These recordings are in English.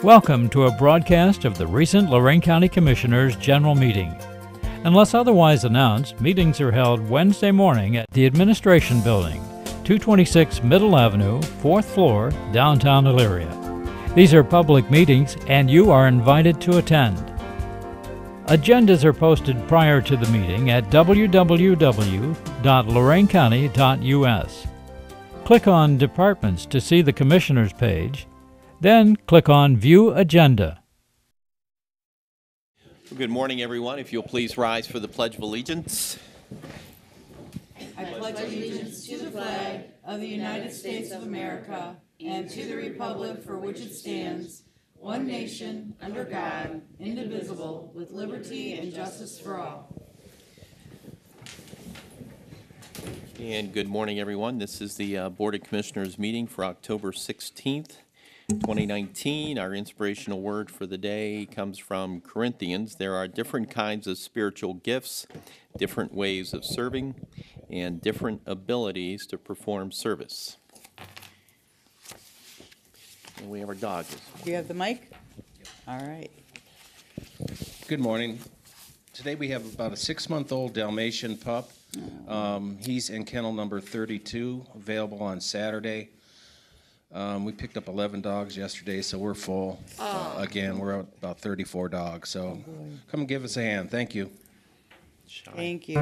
Welcome to a broadcast of the recent Lorain County Commissioners' General Meeting. Unless otherwise announced, meetings are held Wednesday morning at the Administration Building, 226 Middle Avenue, 4th floor, downtown Elyria. These are public meetings and you are invited to attend. Agendas are posted prior to the meeting at www.loraincounty.us. Click on Departments to see the Commissioners page, then click on View Agenda. Well, good morning, everyone. If you'll please rise for the Pledge of Allegiance. I pledge allegiance to the flag of the United States of America and to the republic for which it stands, one nation, under God, indivisible, with liberty and justice for all. And good morning, everyone. This is the Board of Commissioners meeting for October 16th, 2019. Our inspirational word for the day comes from Corinthians. There are different kinds of spiritual gifts, different ways of serving, and different abilities to perform service. And we have our dog this morning. Do you have the mic? All right. Good morning. Today we have about a 6-month-old Dalmatian pup. He's in kennel number 32, available on Saturday. We picked up 11 dogs yesterday, so we're full. Again, we're at about 34 dogs, so come and give us a hand. Thank you. Thank you.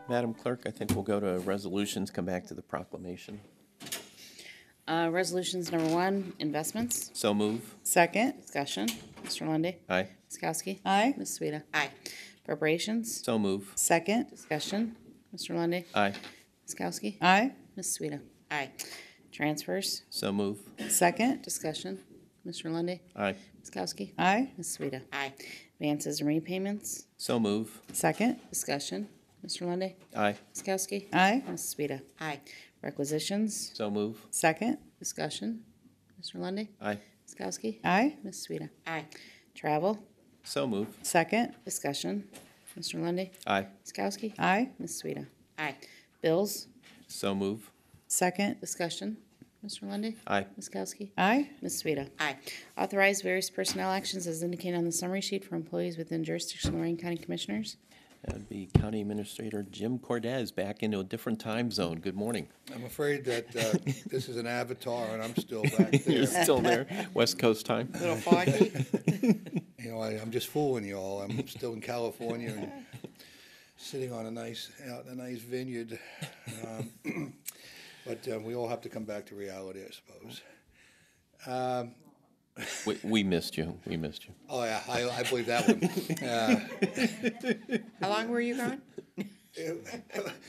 Madam Clerk, I think we'll go to resolutions, come back to the proclamation. Resolutions number 1, investments. So move. Second. Discussion. Mr. Lundy, Aye. Ms. Kokoski. Aye. Ms. Sweda. Aye. Appropriations. So move. Second. Discussion. Mr. Lundy, Aye. Ms. Kokoski. Aye. Ms. Sweda. Aye. Transfers. So move. Second. Discussion. Mr. Lundy, Aye. Ms. Kokoski. Aye. Ms. Sweda. Aye. Advances and repayments. So move. Second. Discussion. Mr. Lundy, Aye. Ms. Kokoski. Aye. Ms. Sweda. Aye. Requisitions. So move. Second. Discussion. Mr. Lundy, Aye. Ms. Kokoski. Aye. Ms. Sweda. Aye. Travel. So move. Second. Discussion. Mr. Lundy, Aye. Ms. Kokoski. Aye. Ms. Sweda. Aye. Bills. So move. Second. Discussion. Mr. Lundy, Aye. Ms. Kokoski. Aye. Ms. Sweda. Aye. Authorize various personnel actions as indicated on the summary sheet for employees within jurisdiction of Lorain County Commissioners. That would be County Administrator Jim Cordes back into a different time zone. Good morning. I'm afraid that this is an avatar and I'm still back there. You're still there, West Coast time. Little foggy. You know, I'm just fooling you all. I'm still in California and sitting on out in a nice vineyard. But we all have to come back to reality, I suppose. We missed you. We missed you. Oh yeah, I believe that one. How long were you gone?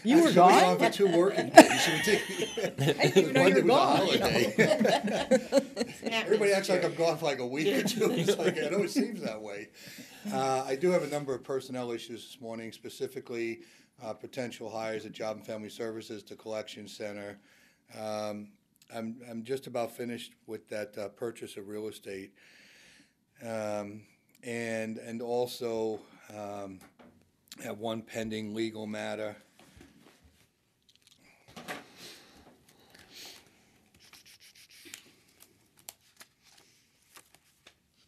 You were gone for 2 working days. I didn't even know you were gone. Everybody acts like I'm gone for like a week or 2. It's like, I know it seems that way. I do have a number of personnel issues this morning, specifically potential hires at Job and Family Services, the Collection Center. I'm just about finished with that purchase of real estate, and also have one pending legal matter.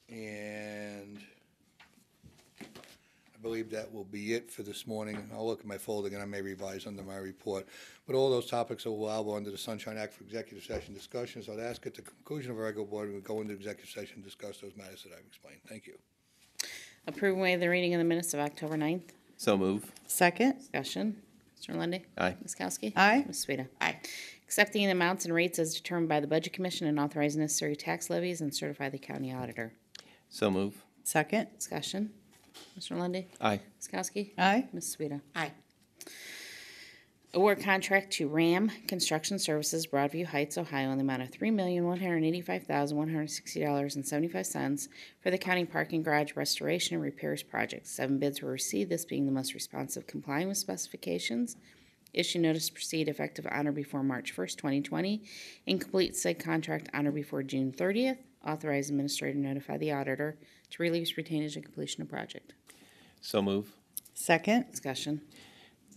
And believe that will be it for this morning. I'll look at my folder again, I may revise under my report. But all those topics are allowable under the Sunshine Act for executive session discussion. So I'd ask at the conclusion of our regular board, we go into executive session and discuss those matters that I've explained. Thank you. Approve and waive the reading of the minutes of October 9th. So move. Second. Discussion. Mr. Lundy, Aye. Ms. Kowski? Aye. Ms. Sweda? Aye. Accepting the amounts and rates as determined by the Budget Commission and authorizing necessary tax levies and certify the county auditor. So move. Second. Discussion. Mr. Lundy, Aye. Ms. Kowski? Aye. Ms. Sweda? Aye. Award contract to RAM Construction Services, Broadview Heights, Ohio, in the amount of $3,185,160.75 for the county parking garage restoration and repairs project. 7 bids were received, this being the most responsive, complying with specifications. Issue notice to proceed effective on or before March 1st, 2020. Incomplete said contract on or before June 30th. Authorize administrator to notify the auditor to release retainage and completion of project. So move. Second. Discussion.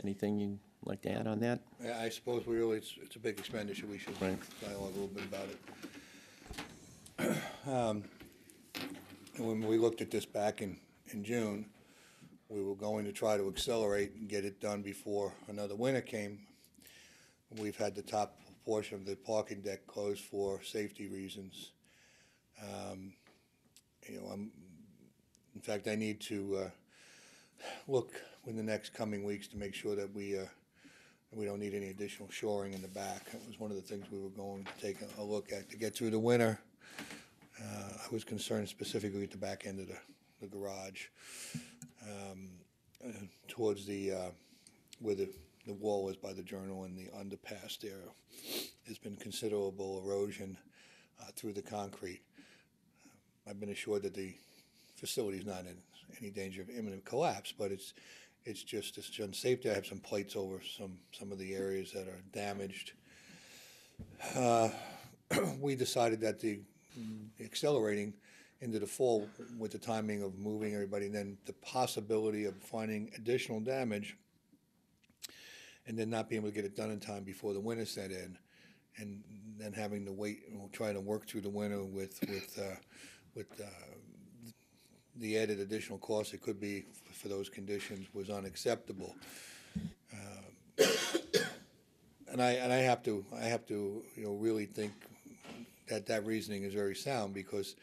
Anything you'd like to add on that? Yeah, I suppose we really, it's a big expenditure, we should Right. dialogue a little bit about it. When we looked at this back in June, we were going to try to accelerate and get it done before another winter came. We've had the top portion of the parking deck closed for safety reasons. In fact, I need to look in the next coming weeks to make sure that we don't need any additional shoring in the back. That was one of the things we were going to take a look at to get through the winter. I was concerned specifically at the back end of the garage, towards where the wall was by the journal and the underpass there. There's been considerable erosion through the concrete. I've been assured that the facility is not in any danger of imminent collapse, but it's unsafe. I have some plates over some of the areas that are damaged. We decided that the accelerating into the fall with the timing of moving everybody, and then the possibility of finding additional damage, and then not being able to get it done in time before the winter set in, and then having to wait and trying to work through the winter with the added additional cost it could be for those conditions was unacceptable. And I have to really think that reasoning is very sound, because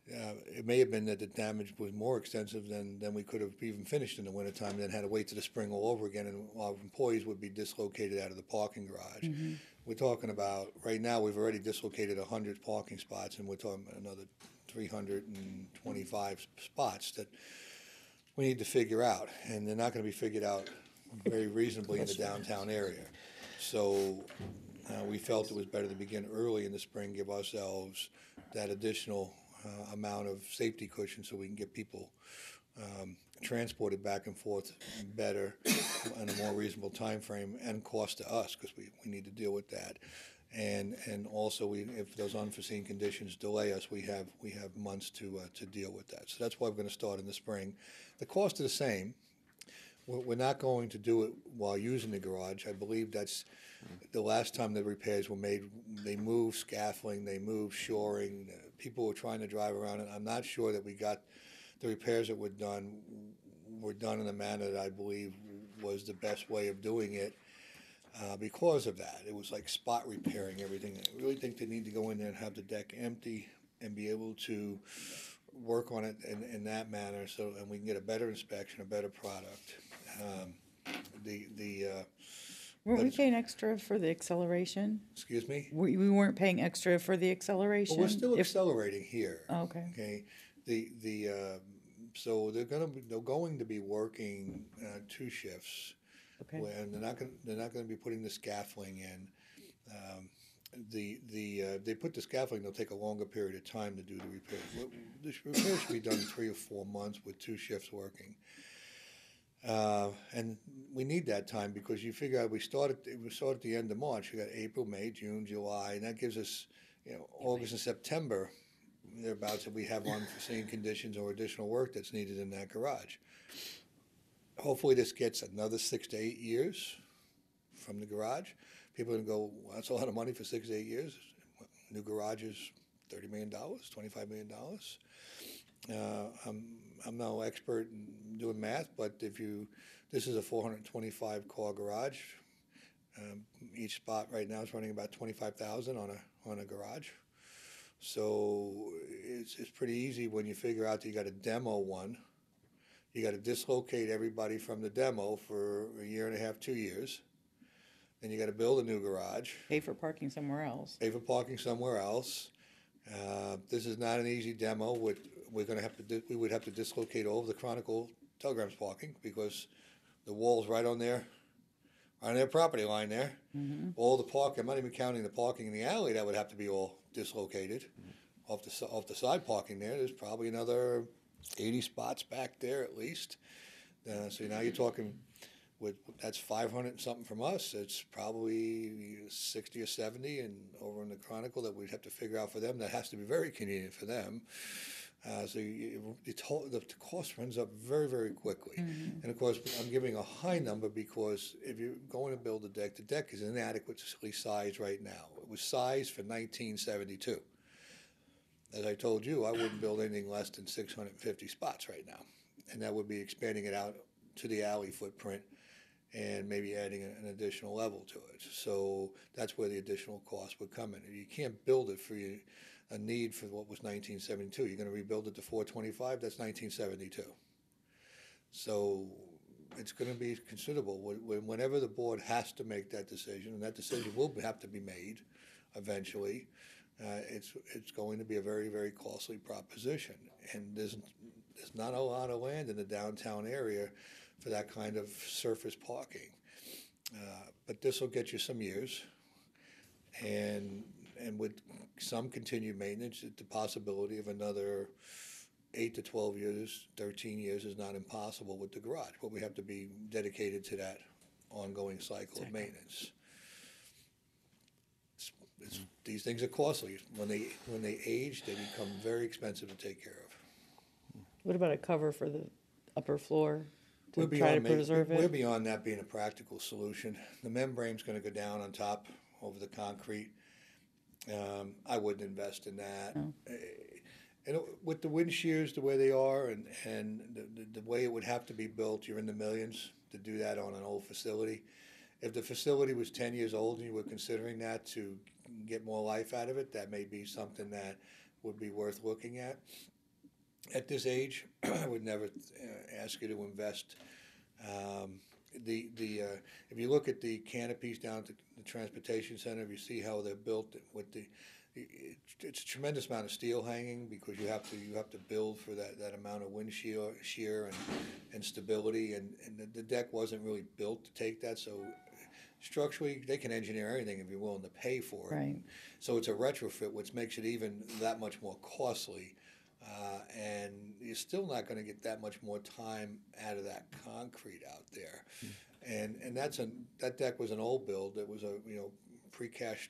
it may have been that the damage was more extensive than we could have even finished in the wintertime, and then had to wait to the spring all over again, and our employees would be dislocated out of the parking garage. Mm-hmm. We're talking about, right now, we've already dislocated 100 parking spots, and we're talking about another 325 spots that we need to figure out, and they're not going to be figured out very reasonably in the downtown area. So we felt it was better to begin early in the spring, give ourselves that additional amount of safety cushion so we can get people transported back and forth better in a more reasonable time frame, and cost to us, because we need to deal with that. And also, if those unforeseen conditions delay us, we have months to deal with that. So that's why we're going to start in the spring. The cost is the same. We're not going to do it while using the garage. I believe that's the last time the repairs were made. They moved scaffolding, they moved shoring. People were trying to drive around it. I'm not sure that we got the repairs that were done in a manner that I believe was the best way of doing it. Because of that, it was like spot repairing everything. I really think they need to go in there and have the deck empty and be able to work on it in that manner, and we can get a better inspection, a better product. Weren't we paying extra for the acceleration? Excuse me? We weren't paying extra for the acceleration? Well, we're still accelerating here. Oh, okay. Okay. So they're going to be working 2 shifts. Okay. And they're not going to be putting the scaffolding in. They put the scaffolding. They'll take a longer period of time to do the repair. The repair should be done in 3 or 4 months with 2 shifts working. And we need that time, because you figure out we start at the end of March. We got April, May, June, July, and that gives us August and September thereabouts that we have unforeseen conditions or additional work that's needed in that garage. Hopefully this gets another 6 to 8 years from the garage. People are going to go, well, that's a lot of money for 6 to 8 years. New garage is $30 million, $25 million. I'm no expert in doing math, but this is a 425 car garage. Each spot right now is running about 25,000 on a garage. So it's pretty easy when you figure out that you got to demo one. You got to dislocate everybody from the demo for a year and a half, 2 years. Then you got to build a new garage. Pay for parking somewhere else. Pay for parking somewhere else. This is not an easy demo. We would have to dislocate all of the Chronicle Telegrams parking because the wall's right on their property line there. Mm-hmm. All the parking, I'm not even counting the parking in the alley, that would have to be all dislocated. Off the side parking there's probably another 80 spots back there at least. So now you're talking that's 500 and something from us. It's probably 60 or 70, and over in the Chronicle that we'd have to figure out for them. That has to be very convenient for them. So the cost runs up very, very quickly. Mm-hmm. And of course, I'm giving a high number because if you're going to build the deck is inadequately sized right now. It was sized for 1972. As I told you, I wouldn't build anything less than 650 spots right now. And that would be expanding it out to the alley footprint and maybe adding an additional level to it. So that's where the additional cost would come in. You can't build it for a need for what was 1972. You're going to rebuild it to 425, that's 1972. So it's going to be considerable. Whenever the board has to make that decision, and that decision will have to be made eventually, it's going to be a very, very costly proposition. And there's not a lot of land in the downtown area for that kind of surface parking. But this will get you some years, and with some continued maintenance, the possibility of another 8 to 12 years, 13 years is not impossible with the garage, but we have to be dedicated to that ongoing cycle of maintenance. These things are costly. When they age, they become very expensive to take care of. What about a cover for the upper floor to try to preserve it? We're beyond that being a practical solution. The membrane's going to go down on top over the concrete. I wouldn't invest in that. No. And with the wind shears the way they are and the way it would have to be built, you're in the millions to do that on an old facility. If the facility was 10 years old and you were considering that to get more life out of it, that may be something that would be worth looking at. At this age, I would never ask you to invest. If you look at the canopies down at the transportation center, if you see how they're built with it's a tremendous amount of steel hanging because you have to build for that amount of wind shear and stability, and the deck wasn't really built to take that. So structurally, they can engineer anything if you're willing to pay for it. Right. So it's a retrofit, which makes it even that much more costly. And you're still not going to get that much more time out of that concrete out there. And that deck was an old build. It was a precast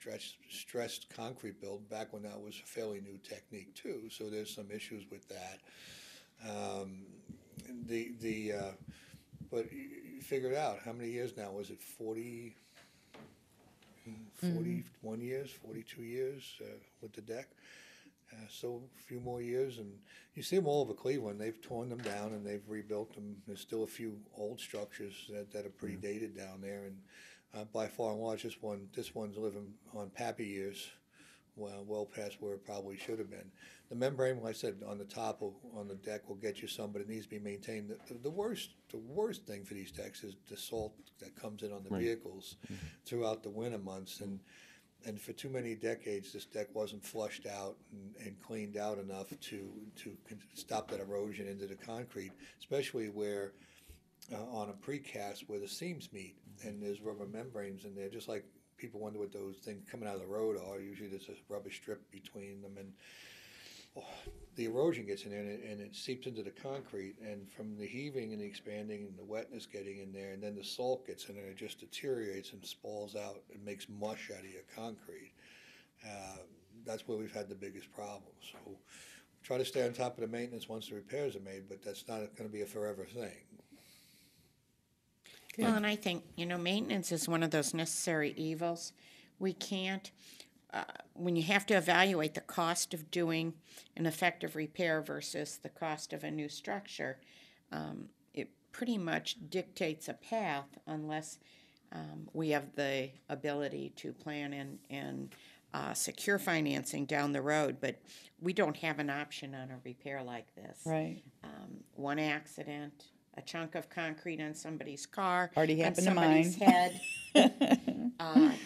stressed concrete build back when that was a fairly new technique too. So there's some issues with that. But you figure it out. How many years now? Was it 41 years, 42 years with the deck? So a few more years, and you see them all over Cleveland. They've torn them down and they've rebuilt them. There's still a few old structures that are pretty dated down there, and by far and large, this one's living on Pappy years, well past where it probably should have been. The membrane, like I said, on the top on the deck will get you some, but it needs to be maintained. The worst thing for these decks is the salt that comes in on the vehicles throughout the winter months, and for too many decades, this deck wasn't flushed out and cleaned out enough to stop that erosion into the concrete, especially where on a precast where the seams meet and there's rubber membranes in there. Just like people wonder what those things coming out of the road are. Usually there's a rubber strip between them, and the erosion gets in there and it seeps into the concrete, and from the heaving and the expanding and the wetness getting in there, and then the salt gets in there, it just deteriorates and spalls out and makes mush out of your concrete. That's where we've had the biggest problem. So try to stay on top of the maintenance once the repairs are made, but that's not going to be a forever thing. Well, and I think, maintenance is one of those necessary evils. We can't when you have to evaluate the cost of doing an effective repair versus the cost of a new structure, it pretty much dictates a path unless we have the ability to plan and secure financing down the road. But we don't have an option on a repair like this. Right. One accident, a chunk of concrete on somebody's car, Already on happened to somebody's mine. head,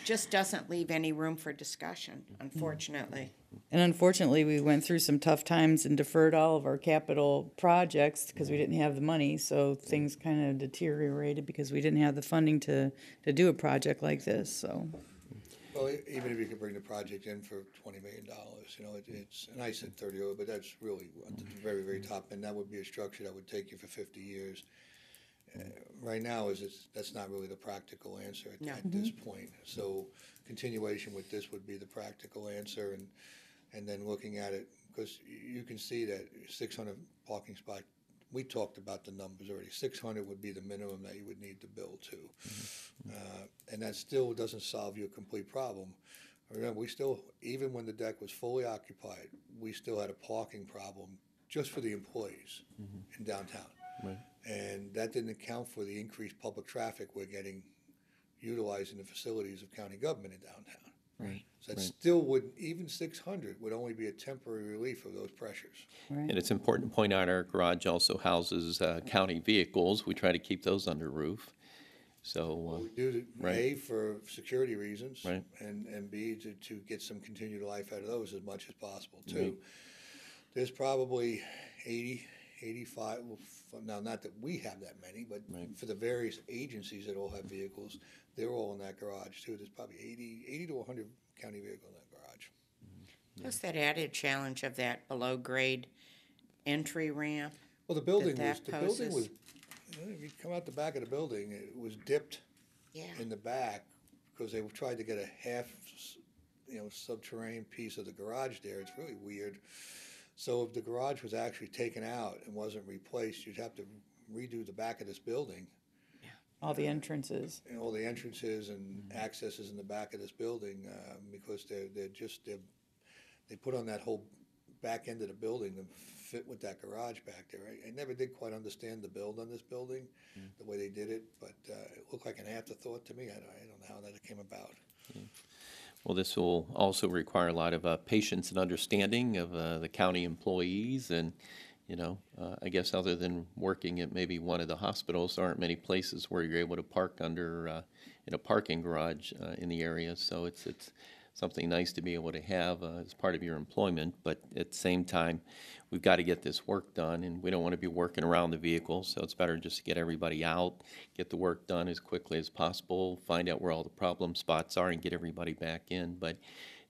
just doesn't leave any room for discussion, unfortunately. And unfortunately, we went through some tough times and deferred all of our capital projects because we didn't have the money. So things kind of deteriorated because we didn't have the funding to do a project like this. So, Well, even if you could bring the project in for $20 million, you know, it's, and I said 30, but that's really at the very, very top end. That would be a structure that would take you for 50 years. Right now, that's not really the practical answer at this point. So continuation with this would be the practical answer, and then looking at it, because you can see that 600 parking spots, we talked about the numbers already. 600 would be the minimum that you would need to build to. And that still doesn't solve you a complete problem. Remember, we still, even when the deck was fully occupied, we still had a parking problem just for the employees in downtown. Right. And that didn't account for the increased public traffic we're getting utilizing the facilities of county government in downtown. Right. So that still would, even 600 would only be a temporary relief of those pressures. And it's important to point out our garage also houses county vehicles. We try to keep those under roof. So, We do, right. A, for security reasons, Right. and B, to get some continued life out of those as much as possible, too. Right. There's probably 80, 85, well, now not that we have that many, but Right. for the various agencies that all have vehicles, they're all in that garage, too. There's probably 80 to 100 county vehicles in that garage. Plus that added challenge of that below-grade entry ramp. Well, the building that was, poses. if you come out the back of the building, it was dipped Yeah. in the back because they tried to get a half, subterranean piece of the garage there. It's really weird. So if the garage was actually taken out and wasn't replaced, you'd have to redo the back of this building. all the entrances. And all the entrances and accesses in the back of this building, because they put on that whole back end of the building to fit with that garage back there. I never did quite understand the build on this building, the way they did it, but it looked like an afterthought to me. I don't know how that came about. well, this will also require a lot of patience and understanding of the county employees. And, I guess other than working at maybe one of the hospitals, there aren't many places where you're able to park under in a parking garage in the area. So it's something nice to be able to have as part of your employment. But at the same time, we've got to get this work done, and we don't want to be working around the vehicles. So it's better just to get everybody out, get the work done as quickly as possible, find out where all the problem spots are, and get everybody back in. But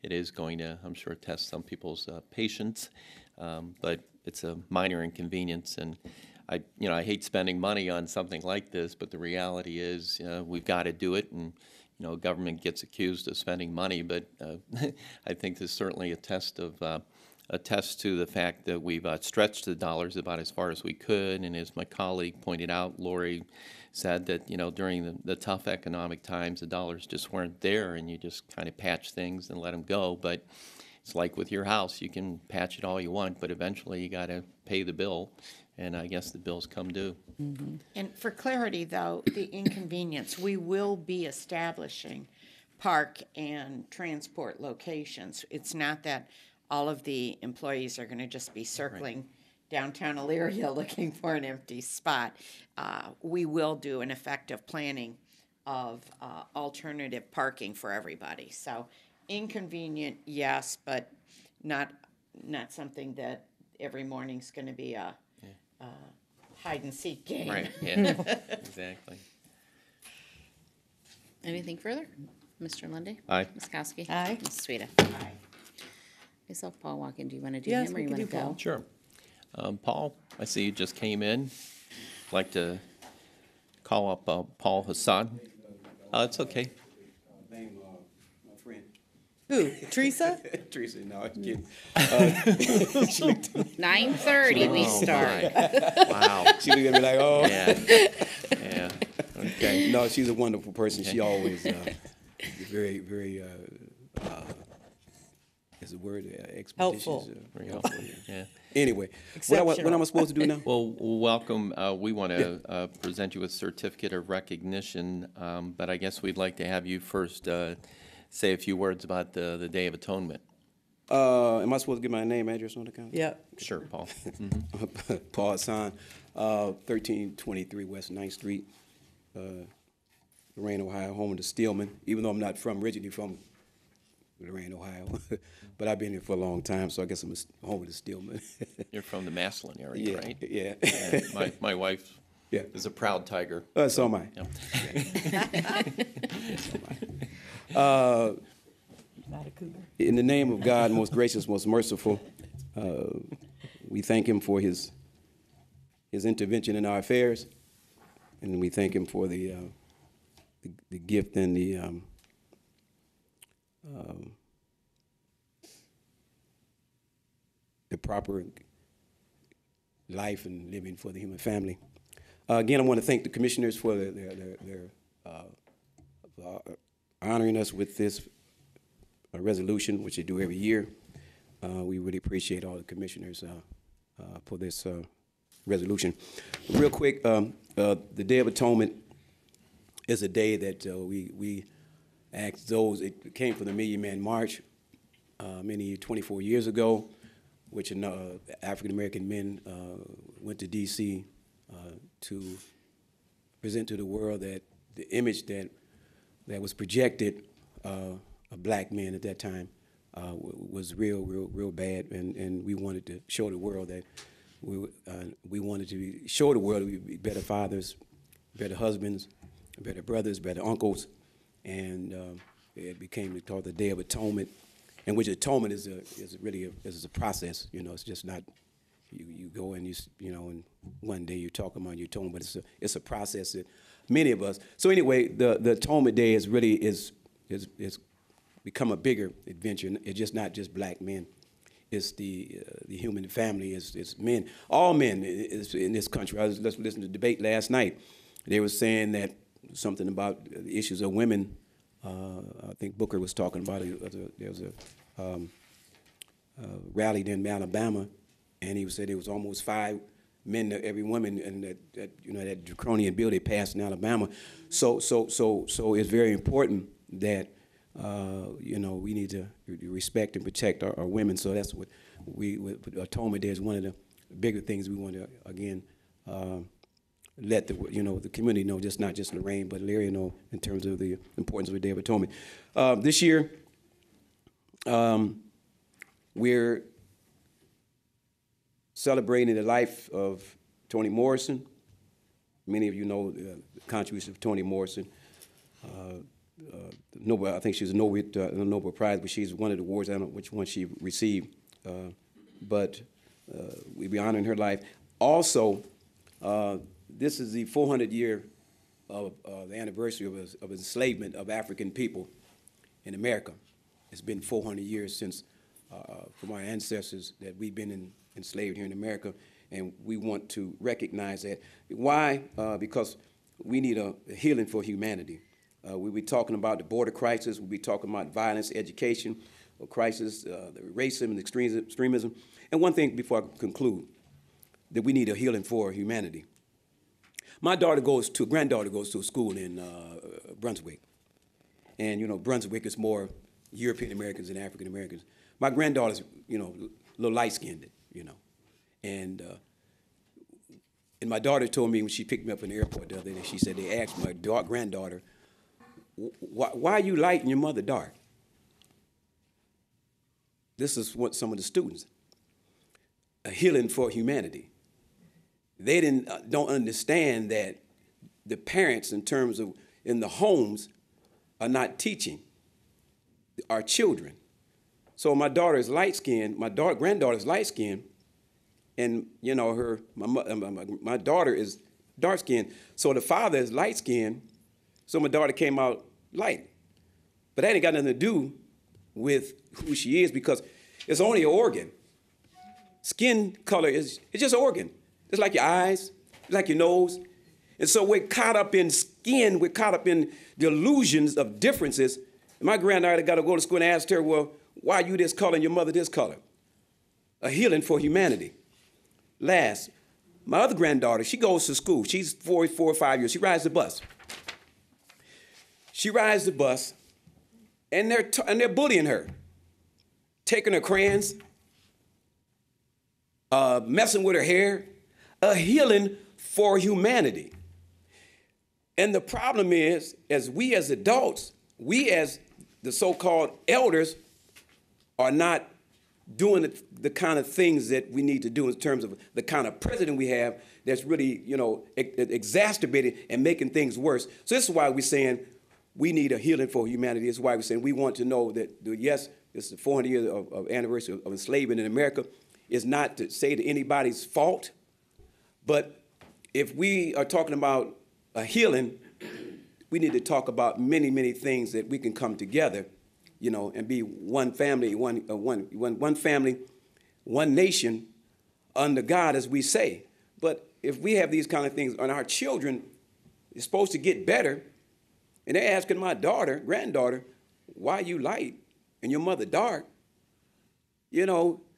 it is going to, I'm sure, test some people's patience. But it's a minor inconvenience, and I hate spending money on something like this, but the reality is we've got to do it, and government gets accused of spending money, but I think this is certainly a test to the fact that we've stretched the dollars about as far as we could, and as my colleague pointed out, Lori said that during the tough economic times, the dollars just weren't there, and you just kind of patch things and let them go. But it's like with your house, you can patch it all you want, but eventually you got to pay the bill, and I guess the bills come due. And for clarity, though, the inconvenience, we will be establishing park and transport locations. It's not that all of the employees are going to just be circling downtown Elyria looking for an empty spot. We will do an effective planning of alternative parking for everybody. So inconvenient, yes, but not something that every morning's going to be a hide and seek game. Right, yeah, exactly. Anything further? Mr. Lundy, Aye. Ms. Kowski? Aye. Ms. Sweda? Aye. Myself, Paul Walken, do you want to do Yes, him or we you can want to do go? Paul. Sure. Paul, I see you just came in. I'd like to call up Paul Hassan. It's okay. Name my friend. Who? Teresa? Teresa, no, I'm kidding. 9:30 we start. Wow. She looked at me like, oh. Yeah. Okay. No, she's a wonderful person. She always very, very is the word, expeditious. Helpful. Very helpful, yeah. Anyway, what am I supposed to do now? Well, welcome. We want to present you with certificate of recognition, but I guess we'd like to have you first say a few words about the Day of Atonement. Am I supposed to give my name, address on the account? Yep. Sure, Paul. Paul Hassan, 1323 West 9th Street, Lorain, Ohio, home of the Steelman. Even though I'm not originally from Lorain, Ohio, but I've been here for a long time, so I guess I'm home of the Steelman. You're from the Massillon area, right? Yeah. My wife Yeah. is a proud Tiger. So am I. Yep. Not a cougar. In the name of God, most gracious, most merciful, we thank him for his intervention in our affairs, and we thank him for the gift and the proper life and living for the human family. Again, I want to thank the commissioners for their honoring us with this resolution, which they do every year. We really appreciate all the commissioners for this resolution. Real quick, the Day of Atonement is a day that we ask those. It came from the Million Man March 24 years ago, which African American men went to D.C. To present to the world that the image that was projected of black men at that time was real bad, and we wanted to show the world that we wanted to show the world we'd be better fathers, better husbands, better brothers, better uncles, and it became called the Day of Atonement, in which atonement is really a process. It's just not you go and and one day you're talking about your atonement, but it's a process that many of us. So anyway, the Atonement Day is become a bigger adventure. It's just not just black men. It's the human family. It's men. All men is in this country. I was listening to the debate last night. They were saying that something about the issues of women. I think Booker was talking about it. There was a rally in Alabama, and he said there was almost 5 men to every woman, and that draconian bill they passed in Alabama. So it's very important that we need to respect and protect our women. So that's what Atonement Day is one of the bigger things we want to again let the community know, just not just Lorain, but Elyria know in terms of the importance of the Day of Atonement. This year, we're celebrating the life of Toni Morrison. Many of you know the contribution of Toni Morrison. I think she's a Nobel Prize, but she's one of the awards. I don't know which one she received, but we'll be honoring her life. Also, this is the 400 year of the anniversary of enslavement of African people in America. It's been 400 years since from our ancestors that we've been enslaved here in America, and we want to recognize that. Why? Because we need a healing for humanity. We'll be talking about the border crisis. We'll be talking about violence, education, crisis, the racism and extremism. And one thing before I conclude, that we need a healing for humanity. My granddaughter goes to a school in Brunswick. And, Brunswick is more European Americans than African Americans. My granddaughter's, a little light-skinned, And my daughter told me when she picked me up in the airport the other day, she said they asked my granddaughter, why are you light and your mother dark? This is what some of the students, a healing for humanity. They don't understand that the parents, in terms of in the homes, are not teaching our children. So my daughter is light-skinned, my granddaughter's light-skinned, and my daughter is dark-skinned. So the father is light-skinned, so my daughter came out light. But that ain't got nothing to do with who she is, because it's only an organ. Skin color it's just an organ. It's like your eyes, it's like your nose. And so we're caught up in skin, we're caught up in the illusions of differences. And my granddaughter got to go to school and ask her, well, Why you this color and your mother this color? A healing for humanity. Last, my other granddaughter, she goes to school. She's 4 or 5 years. She rides the bus. She rides the bus, and they're bullying her, taking her crayons, messing with her hair. A healing for humanity. And the problem is, as we as adults, we as the so-called elders are not doing the kind of things that we need to do in terms of the kind of president we have that's really, exacerbating and making things worse. So this is why we're saying we need a healing for humanity. This is why we're saying we want to know that, yes, this is the 400 years of anniversary of enslavement in America. It's not to say that anybody's fault, but if we are talking about a healing, we need to talk about many, many things that we can come together, and be one family, one family, one nation under God, as we say. But if we have these kind of things, and our children is supposed to get better, and they're asking my granddaughter, why you light and your mother dark?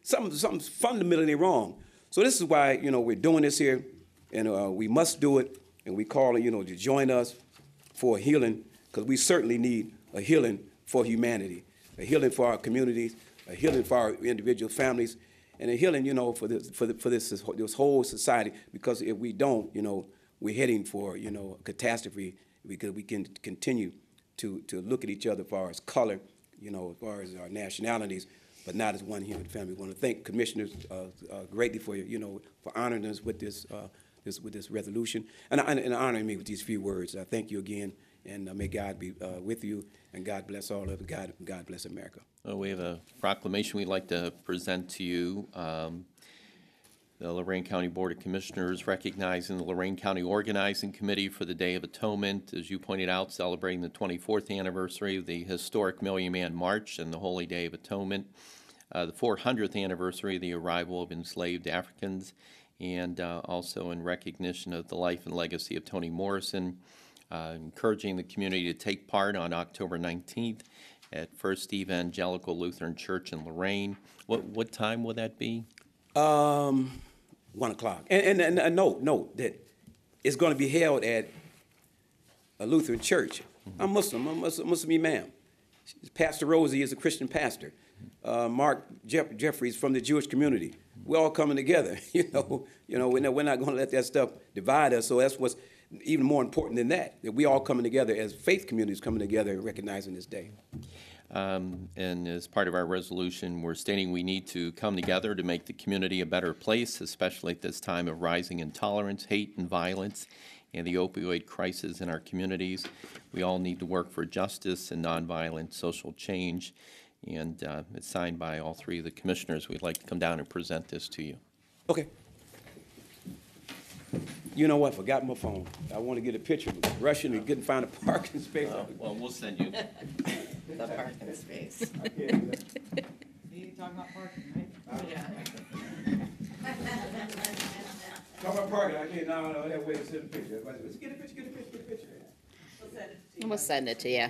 Something's fundamentally wrong. So this is why, we're doing this here, and we must do it, and we call it, to join us for a healing, because we certainly need a healing for humanity, a healing for our communities, a healing for our individual families, and a healing, for this whole society, because if we don't, we're heading for, a catastrophe, because we can continue to look at each other as far as color, as far as our nationalities, but not as one human family. We want to thank commissioners greatly for for honoring us with this resolution and honoring me with these few words. I thank you again, and may God be with you, and God bless all of it. God bless America. Well, we have a proclamation we'd like to present to you. The Lorain County Board of Commissioners recognizing the Lorain County Organizing Committee for the Day of Atonement, as you pointed out, celebrating the 24th anniversary of the historic Million Man March and the Holy Day of Atonement, the 400th anniversary of the arrival of enslaved Africans, and also in recognition of the life and legacy of Toni Morrison, encouraging the community to take part on October 19th at First Evangelical Lutheran Church in Lorain. What time will that be? 1 o'clock. And note that it's going to be held at a Lutheran church. I'm Muslim imam. Pastor Rosie is a Christian pastor. Mark Jeffrey is from the Jewish community. We're all coming together. We're not going to let that stuff divide us. So that's what's even more important than that we all coming together as faith communities coming together and recognizing this day. And as part of our resolution, we're stating we need to come together to make the community a better place, especially at this time of rising intolerance, hate, and violence, and the opioid crisis in our communities. We all need to work for justice and nonviolent social change, and it's signed by all three of the commissioners. We'd like to come down and present this to you. Okay. You know what? Forgot my phone. I want to get a picture. Rushing and couldn't find a parking space. Well, we'll send you. The parking space. You talking about parking, right? Yeah. Talk about parking. I can't. No, that way to send a picture. Let's get a picture. We'll send it to you.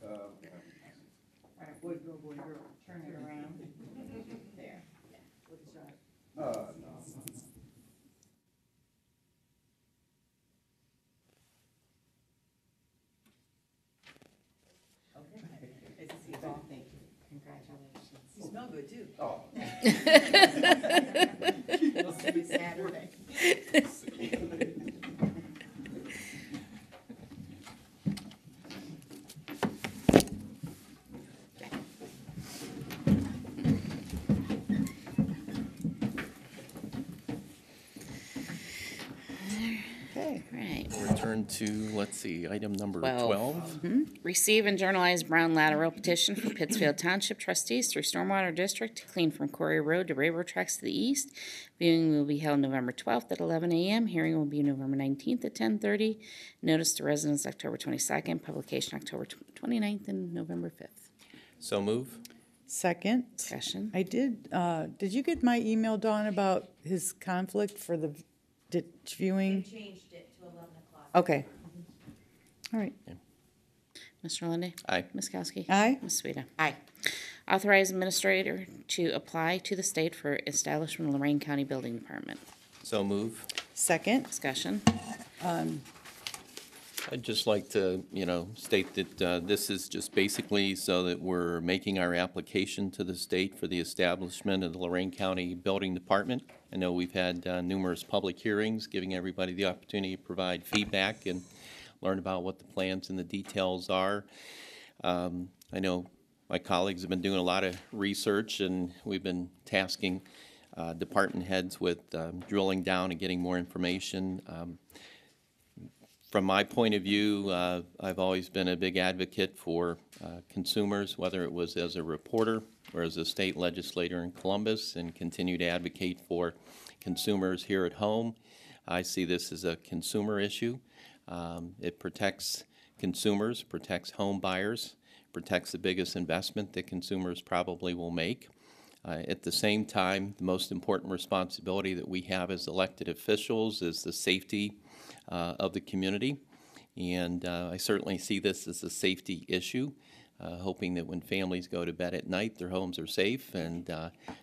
All right, boy, girl, turn it around. There. No. Thank you. Congratulations. You smell good, too. Oh. We'll see you Saturday. Okay. Right. We'll return to, let's see, item number 12. Receive and journalize Brown lateral petition for Pittsfield Township trustees through Stormwater District to clean from Quarry Road to railroad tracks to the east. Viewing will be held November 12th at 11 a.m. Hearing will be November 19th at 10:30. Notice to residents October 22nd. Publication October 29th and November 5th. So move. Second. Discussion. I did you get my email, Dawn, about his conflict for the ditch viewing? They changed it to 11 o'clock. Okay. All right. Mr. Lundy. Aye. Ms. Kowski. Aye. Ms. Sweda. Aye. Authorize administrator to apply to the state for establishment of Lorain County Building Department. So move. Second. Discussion. I'd just like to, state that this is just basically so that we're making our application to the state for the establishment of the Lorain County Building Department. I know we've had numerous public hearings, giving everybody the opportunity to provide feedback and learn about what the plans and the details are. I know my colleagues have been doing a lot of research, and we've been tasking department heads with drilling down and getting more information. From my point of view, I've always been a big advocate for consumers, whether it was as a reporter or as a state legislator in Columbus, and continue to advocate for consumers here at home. I see this as a consumer issue. It protects consumers, protects home buyers, protects the biggest investment that consumers probably will make. At the same time, the most important responsibility that we have as elected officials is the safety of the community. And I certainly see this as a safety issue, hoping that when families go to bed at night, their homes are safe and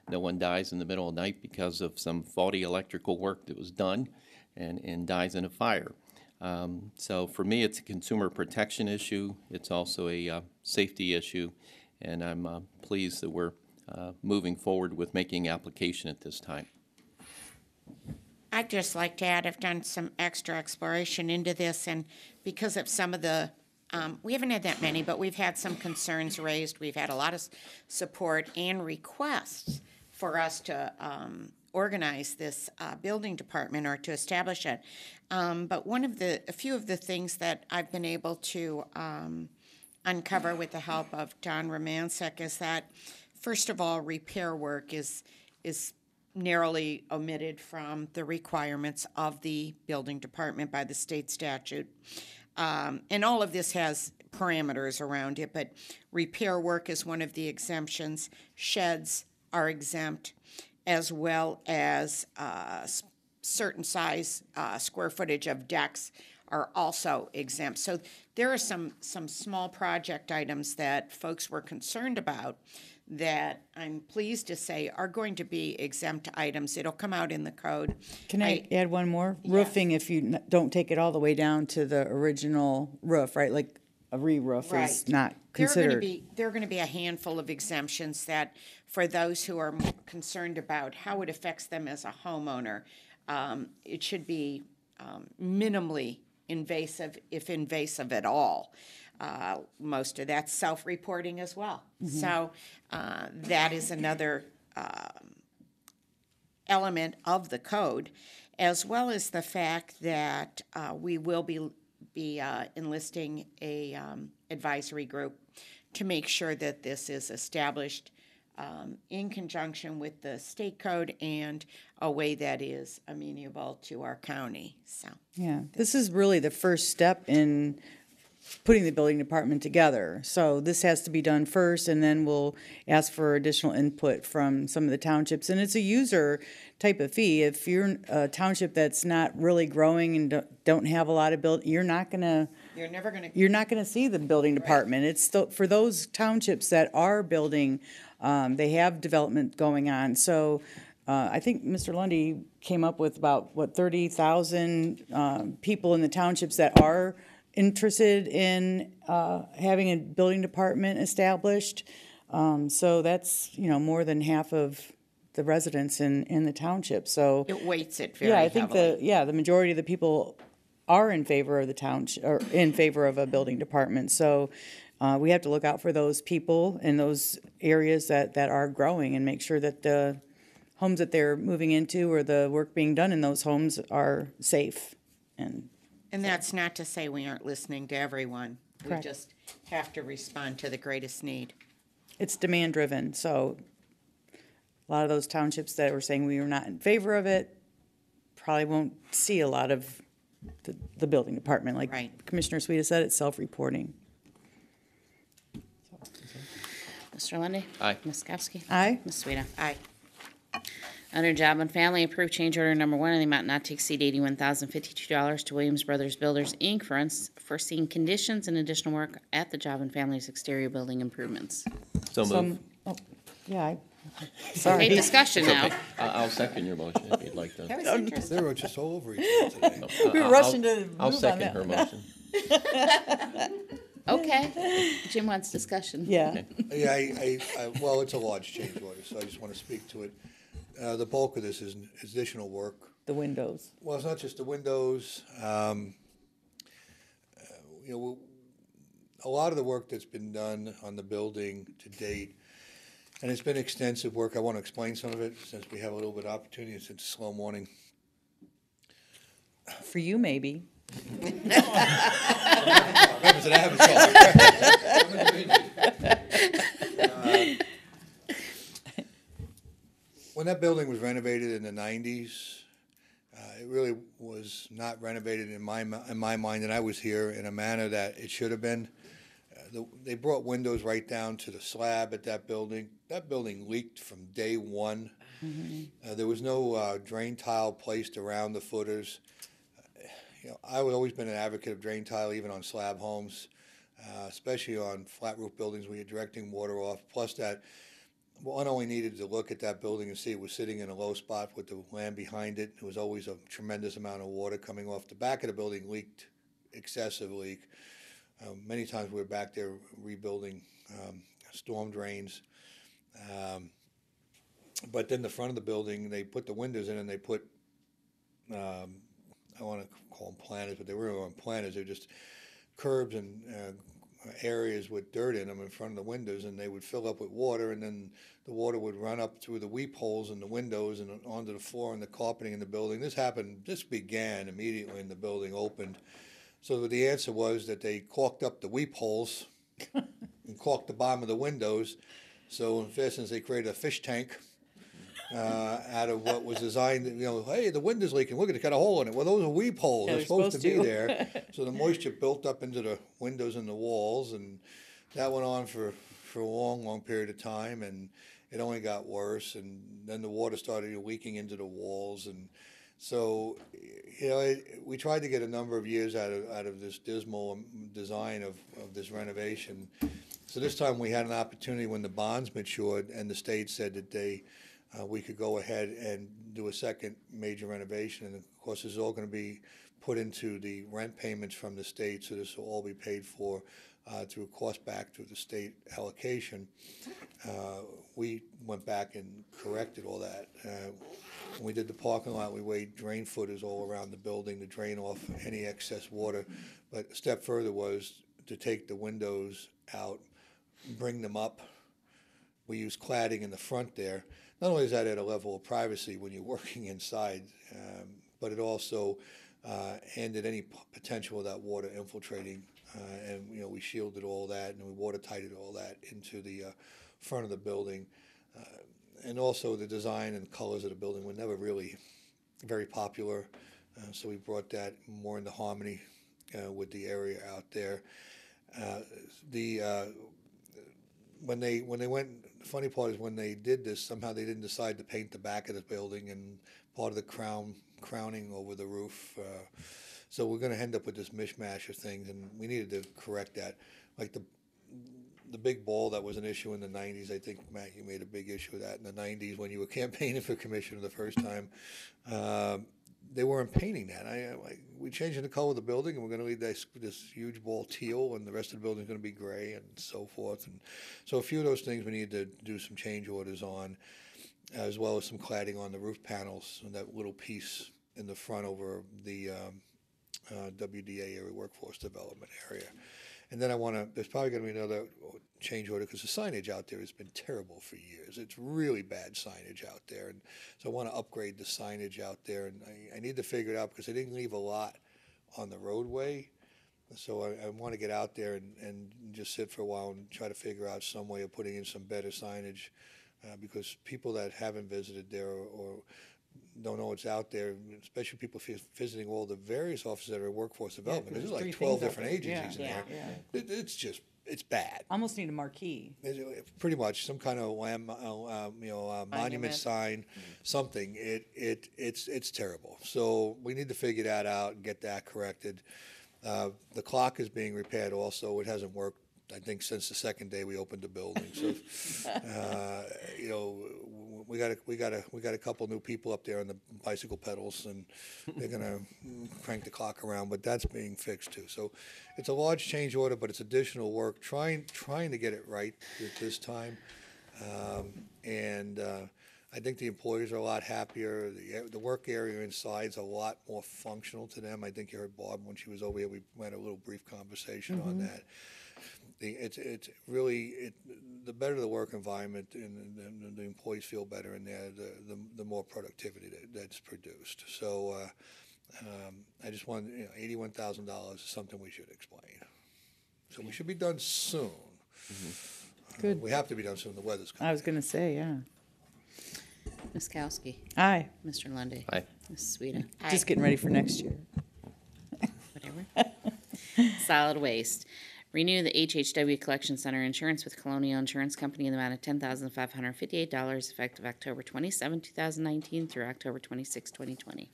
no one dies in the middle of the night because of some faulty electrical work that was done and dies in a fire. So for me, it's a consumer protection issue. It's also a safety issue, and I'm pleased that we're moving forward with making application at this time. I'd just like to add, I've done some extra exploration into this, and because of some of the, we haven't had that many, but we've had some concerns raised. We've had a lot of support and requests for us to organize this building department or to establish it. But a few of the things that I've been able to uncover with the help of Don Romancek is that, first of all, repair work is narrowly omitted from the requirements of the building department by the state statute. And all of this has parameters around it, but repair work is one of the exemptions. Sheds are exempt, as well as certain size square footage of decks are also exempt. So there are some small project items that folks were concerned about that I'm pleased to say are going to be exempt items. It'll come out in the code. Can I add one more? Yes. Roofing, if you don't take it all the way down to the original roof, right? Like a re-roof Right. is not There considered. are going to be a handful of exemptions that, for those who are concerned about how it affects them as a homeowner, it should be minimally invasive, if invasive at all. Most of that's self-reporting as well. Mm-hmm. So that is another element of the code, as well as the fact that we will be enlisting a advisory group to make sure that this is established in conjunction with the state code and a way that is amenable to our county. So Yeah, this is really the first step in putting the building department together. So this has to be done first, and then we'll ask for additional input from some of the townships. And it's a user type of fee. If you're a township that's not really growing and don't have a lot of you're not gonna see the building department. It's for those townships that are building, they have development going on. So I think Mr. Lundy came up with about 30,000 people in the townships that are interested in having a building department established. So that's, more than half of the residents in the township. So it weights it very I think heavily. the majority of the people are in favor of the township, or in favor of a building department. So we have to look out for those people in those areas that are growing and make sure that the homes that they're moving into or the work being done in those homes are safe. And that's not to say we aren't listening to everyone. Correct. We just have to respond to the greatest need. it's demand driven, so a lot of those townships that were saying we were not in favor of it probably won't see a lot of the building department. Like Right. Commissioner Sweda said, it's self-reporting. Mr. Lundy, Aye. Ms. Kowski? Aye. Ms. Sweda? Aye. Under Job and Family, approve change order number 1 in the amount not to exceed $81,052 to Williams Brothers Builders, Inc. for seeing conditions and additional work at the Job and Family's exterior building improvements. So move. Yeah, Okay, discussion now. I'll second your motion if you'd like to. They were just all over each other today. We were rushing to move I'll on second that her one. motion. Okay, Jim wants discussion. Yeah. Yeah, well, it's a large change order, so I just want to speak to it. The bulk of this is additional work. The windows. Well, it's not just the windows. You know, a lot of the work that's been done on the building to date, and it's been extensive work. I want to explain some of it since we have a little bit of opportunity. It's a slow morning. For you, maybe. It's an avatar. When that building was renovated in the 90s, it really was not renovated in my mind, and I was here in a manner that it should have been. They brought windows right down to the slab at that building. That building leaked from day one. Mm-hmm. There was no drain tile placed around the footers. You know, I've always been an advocate of drain tile, even on slab homes, especially on flat roof buildings where you're directing water off. Plus that, one only needed to look at that building and see it was sitting in a low spot with the land behind it. There was always a tremendous amount of water coming off. The back of the building leaked, excessive leak. Many times we were back there rebuilding storm drains. But then the front of the building, they put the windows in and they put, I want to call them planters, but they weren't planters. They were just curbs and areas with dirt in them in front of the windows, and they would fill up with water, and then the water would run up through the weep holes in the windows and onto the floor and the carpeting in the building. This began immediately when the building opened. So the answer was that they caulked up the weep holes and caulked the bottom of the windows. So in essence, they created a fish tank out of what was designed, hey, the window's leaking, we're going to cut a hole in it. Well, those are weep holes. They're supposed to be there. So the moisture built up into the windows and the walls, and that went on for a long, long period of time, and it only got worse. And then the water started leaking into the walls, and so, we tried to get a number of years out of this dismal design of this renovation. So this time we had an opportunity when the bonds matured and the state said that we could go ahead and do a second major renovation. And of course, this is all going to be put into the rent payments from the state, so this will all be paid for through cost back through the state allocation. We went back and corrected all that. When we did the parking lot, we weighed drain footers all around the building to drain off any excess water. But a step further was to take the windows out, bring them up. We used cladding in the front there. Not only is that at a level of privacy when you're working inside, but it also ended any potential of that water infiltrating. And we shielded all that, and we watertighted all that into the front of the building. And also the design and colors of the building were never really very popular, so we brought that more into harmony with the area out there. When they went, the funny part is when they did this, somehow they didn't decide to paint the back of the building and part of the crowning over the roof. So we're going to end up with this mishmash of things, and we needed to correct that. Like the big ball that was an issue in the 90s, I think, Matt, you made a big issue of that in the 90s when you were campaigning for commissioner the first time. They weren't painting that. We changed the color of the building, and we're going to leave this huge ball teal, and the rest of the building is going to be gray and so forth. And so a few of those things we need to do some change orders on, as well as some cladding on the roof panels and that little piece in the front over the WDA area, workforce development area. And then there's probably going to be another change order because the signage out there has been terrible for years. It's really bad signage out there. And so I want to upgrade the signage out there. And I need to figure it out because they didn't leave a lot on the roadway. So I want to get out there and just sit for a while and try to figure out some way of putting in some better signage because people that haven't visited there or don't know what's out there, especially people visiting all the various offices that are workforce development. There's like 12 different agencies in there. Yeah. It's bad. Almost need a marquee. Pretty much some kind of monument sign, something. It's terrible. So we need to figure that out and get that corrected. The clock is being repaired also. It hasn't worked I think since the second day we opened the building. So, you know, we got a couple new people up there on the bicycle pedals, and they're gonna crank the clock around. But that's being fixed too. So, it's a large change order, but it's additional work. Trying to get it right at this time, I think the employees are a lot happier. The work area inside is a lot more functional to them. I think you heard Barb when she was over here. We had a little brief conversation on that. It's really the better the work environment and the employees feel better in there, the more productivity that's produced. So I just want, $81,000 is something we should explain. So we should be done soon. Good. We have to be done soon. The weather's coming. I was going to say, yeah. Ms. Kowski. Aye. Mr. Lundy. Aye. Ms. Sweda. Just getting ready for next year. Whatever. Solid waste. Renew the HHW Collection Center insurance with Colonial Insurance Company in the amount of $10,558 effective October 27, 2019 through October 26, 2020. Do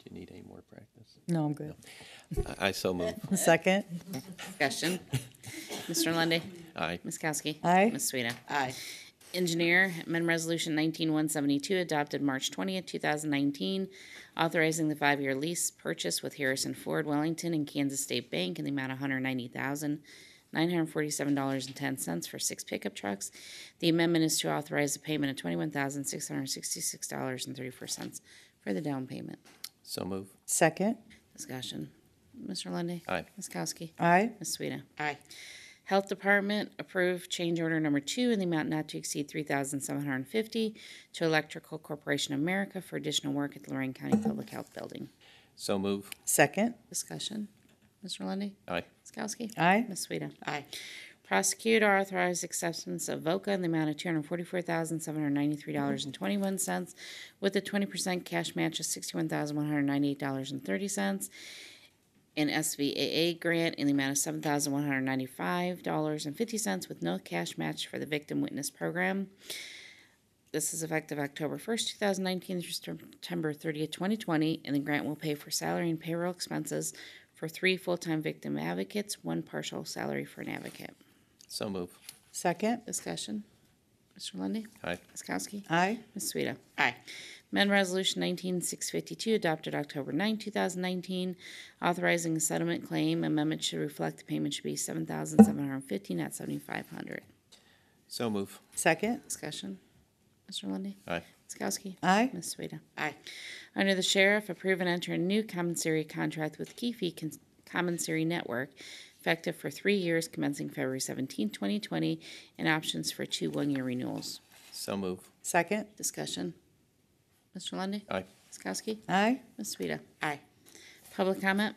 you need any more practice? No, I'm good. I so move. Second. Discussion. Mr. Lundy. Aye. Ms. Kowski. Aye. Ms. Sweda. Aye. Engineer, amend Resolution 19172 adopted March 20th, 2019, authorizing the 5-year lease purchase with Harrison Ford Wellington and Kansas State Bank in the amount of $190,947.10 for 6 pickup trucks. The amendment is to authorize the payment of $21,666.34 for the down payment. So move. Second. Discussion. Mr. Lundy. Aye. Ms. Kowski. Aye. Ms. Sweda. Aye. Health Department approved change order number 2 in the amount not to exceed $3,750 to Electrical Corporation of America for additional work at the Lorain County Public Health Building. So move. Second. Discussion. Mr. Lundy. Aye. Ms. Kowski. Aye. Ms. Sweda. Aye. Prosecutor authorized acceptance of VOCA in the amount of $244,793.21 with a 20% cash match of $61,198.30. An SVAA grant in the amount of $7,195.50 with no cash match for the Victim Witness Program. This is effective October 1st, 2019 through September 30th, 2020, and the grant will pay for salary and payroll expenses for 3 full-time victim advocates, 1 partial salary for an advocate. So move. Second. Discussion. Mr. Lundy. Aye. Ms. Kowski. Aye. Ms. Sweda. Aye. Amendment Resolution 19652 adopted October 9, 2019, authorizing a settlement claim. Amendment should reflect the payment should be $7,750, not $7,500. So move. Second. Discussion. Mr. Lundy. Aye. Ms. Kowski. Aye. Ms. Sweda. Aye. Under the Sheriff, approve and enter a new commissary contract with Keefe Commissary Network, effective for 3 years commencing February 17, 2020, and options for 2 one-year renewals. So move. Second. Discussion. Mr. Lundy. Aye. Ms. Kowski. Aye. Ms. Sweda. Aye. Public comment.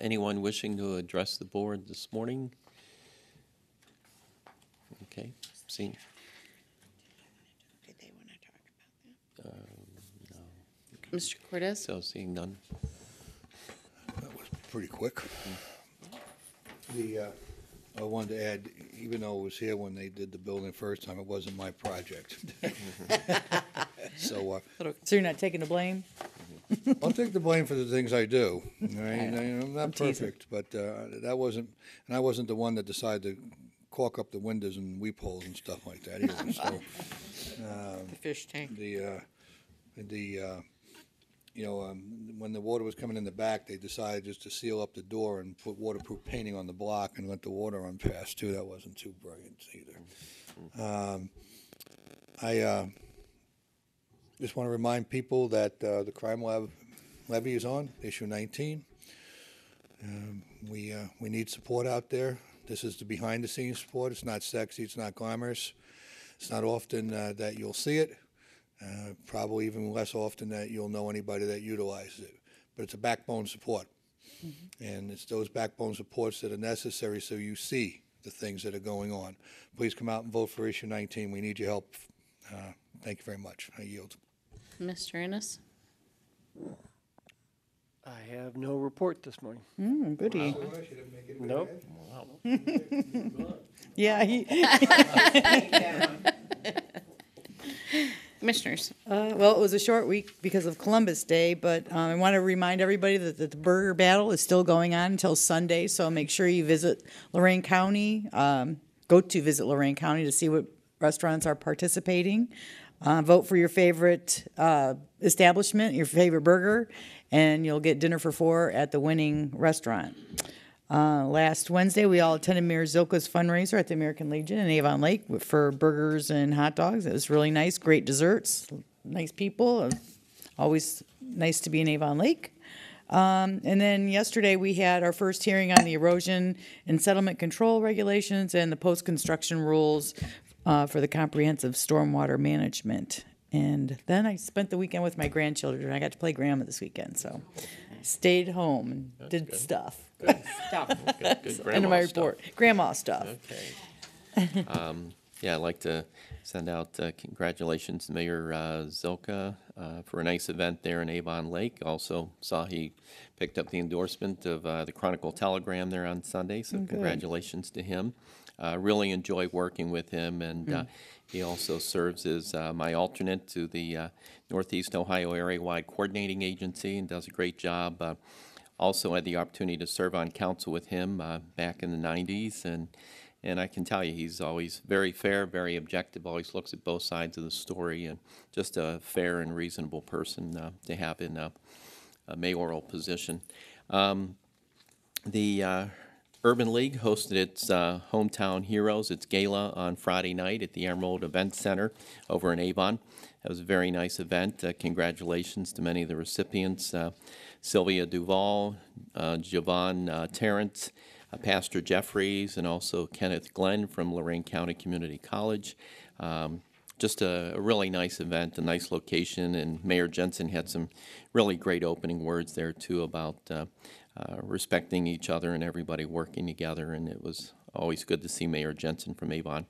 Anyone wishing to address the board this morning? Okay. See. Did they want to talk about that? Mr. Cortez. So seeing none. That was pretty quick. I wanted to add, even though I was here when they did the building first time, it wasn't my project. So So you're not taking the blame? I'll take the blame for the things I do. All right? I'm not I'm teasing. perfect, but that wasn't, and I wasn't the one that decided to caulk up the windows and weep holes and stuff like that either. So The fish tank. when the water was coming in the back, they decided just to seal up the door and put waterproof painting on the block and let the water run past too. That wasn't too brilliant either. I just want to remind people that the Crime Lab Levy is on, issue 19. We need support out there. This is the behind-the-scenes support. It's not sexy. It's not glamorous. It's not often that you'll see it. Probably even less often that you'll know anybody that utilizes it. But it's a backbone support. And it's those backbone supports that are necessary so you see the things that are going on. Please come out and vote for issue 19. We need your help. Thank you very much. I yield. Mr. Ennis. I have no report this morning. Goody. Nope. Yeah. Commissioners. Well, it was a short week because of Columbus Day, but I want to remind everybody that the burger battle is still going on until Sunday, so make sure you visit Lorain County go to Visit Lorain County to see what restaurants are participating. Vote for your favorite establishment, your favorite burger, and you'll get dinner for $4 at the winning restaurant. Last Wednesday, we all attended Mayor Zilka's fundraiser at the American Legion in Avon Lake for burgers and hot dogs. It was really nice, great desserts, nice people. Always nice to be in Avon Lake. And then yesterday, we had our first hearing on the erosion and settlement control regulations and the post-construction rules for the comprehensive stormwater management. And then I spent the weekend with my grandchildren. I got to play grandma this weekend, so stayed home and did stuff. Good End of grandma my stuff. report. Grandma stuff. Okay. Yeah, I'd like to send out congratulations to Mayor Zilka for a nice event there in Avon Lake. Also saw he picked up the endorsement of the Chronicle Telegram there on Sunday, so congratulations to him. Really enjoy working with him, and he also serves as my alternate to the Northeast Ohio Area-Wide Coordinating Agency and does a great job. Also had the opportunity to serve on council with him back in the 90s, and I can tell you he's always very fair, very objective, always looks at both sides of the story, and just a fair and reasonable person to have in a mayoral position. The Urban League hosted its Hometown Heroes, its gala on Friday night at the Emerald Event Center over in Avon. It was a very nice event. Congratulations to many of the recipients. Sylvia Duvall, Javon Terrence, Pastor Jeffries, and also Kenneth Glenn from Lorain County Community College. Just a really nice event, a nice location, and Mayor Jensen had some really great opening words there, too, about respecting each other and everybody working together, and it was always good to see Mayor Jensen from Avon.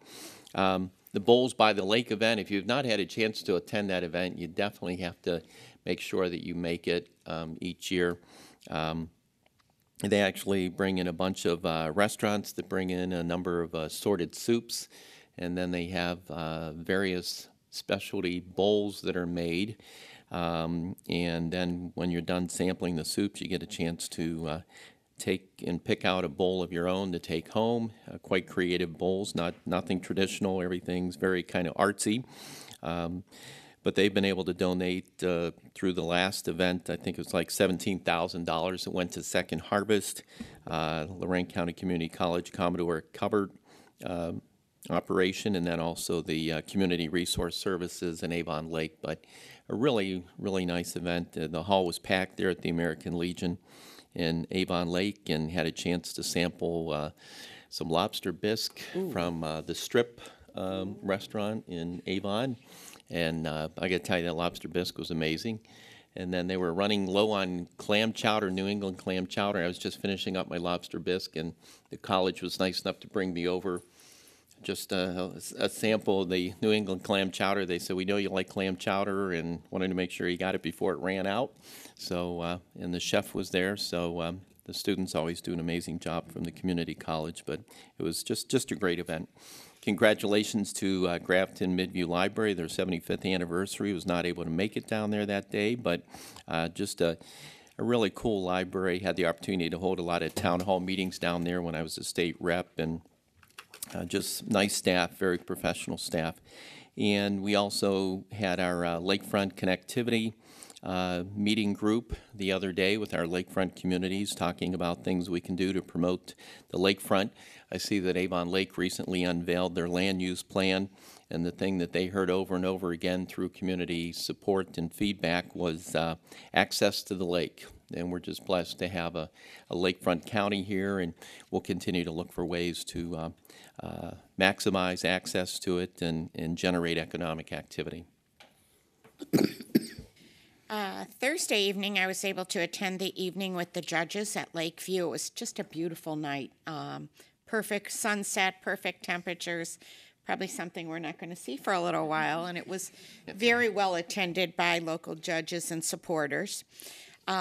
The Bowls by the Lake event, if you've not had a chance to attend that event, you definitely have to make sure that you make it each year. They actually bring in a bunch of restaurants that bring in a number of assorted soups, and then they have various specialty bowls that are made. And then when you're done sampling the soups, you get a chance to take and pick out a bowl of your own to take home. Quite creative bowls, nothing traditional. Everything's very kind of artsy. But they've been able to donate through the last event, I think it was like $17,000 that went to Second Harvest, Lorain County Community College Commodore Cupboard operation, and then also the Community Resource Services in Avon Lake. But a really, really nice event. The hall was packed there at the American Legion in Avon Lake, and had a chance to sample some lobster bisque from the Strip restaurant in Avon. And I got to tell you, that lobster bisque was amazing. And then they were running low on clam chowder, New England clam chowder. I was just finishing up my lobster bisque, and the college was nice enough to bring me over just a sample of the New England clam chowder. They said, we know you like clam chowder, and wanted to make sure you got it before it ran out. So, and the chef was there, so the students always do an amazing job from the community college, but it was just a great event. Congratulations to Grafton Midview Library. Their 75th anniversary. Was not able to make it down there that day, but just a really cool library. Had the opportunity to hold a lot of town hall meetings down there when I was a state rep, and just nice staff, very professional staff. And we also had our lakefront connectivity meeting group the other day with our lakefront communities, talking about things we can do to promote the lakefront. I see that Avon Lake recently unveiled their land use plan, and the thing that they heard over and over again through community support and feedback was access to the lake. And we're just blessed to have a lakefront county here, and we'll continue to look for ways to maximize access to it and generate economic activity. Thursday evening, I was able to attend the evening with the judges at Lakeview. It was just a beautiful night. Perfect sunset, perfect temperatures, probably something we're not going to see for a little while. And it was very well attended by local judges and supporters.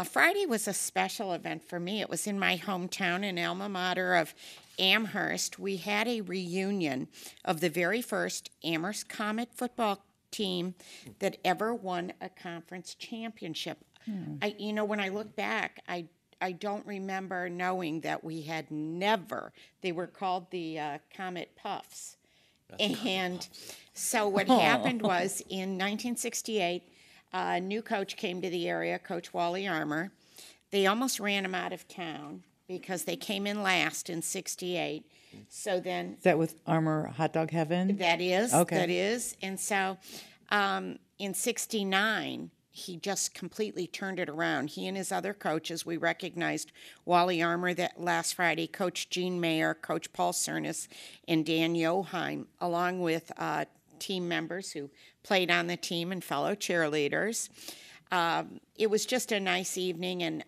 Friday was a special event for me. It was in my hometown and alma mater of Amherst. We had a reunion of the very first Amherst Comet football team that ever won a conference championship. When I look back, I don't remember knowing that we had never, they were called the Comet Puffs. And so what happened was in 1968, a new coach came to the area, Coach Wally Armour. They almost ran him out of town because they came in last in 68. So then Is that with Armor Hot Dog Heaven? that is, Okay. that is. And so in 69, he just completely turned it around. He and his other coaches, we recognized Wally Armour that last Friday, Coach Gene Mayer, Coach Paul Cernis, and Dan Joheim, along with team members who played on the team and fellow cheerleaders. It was just a nice evening, and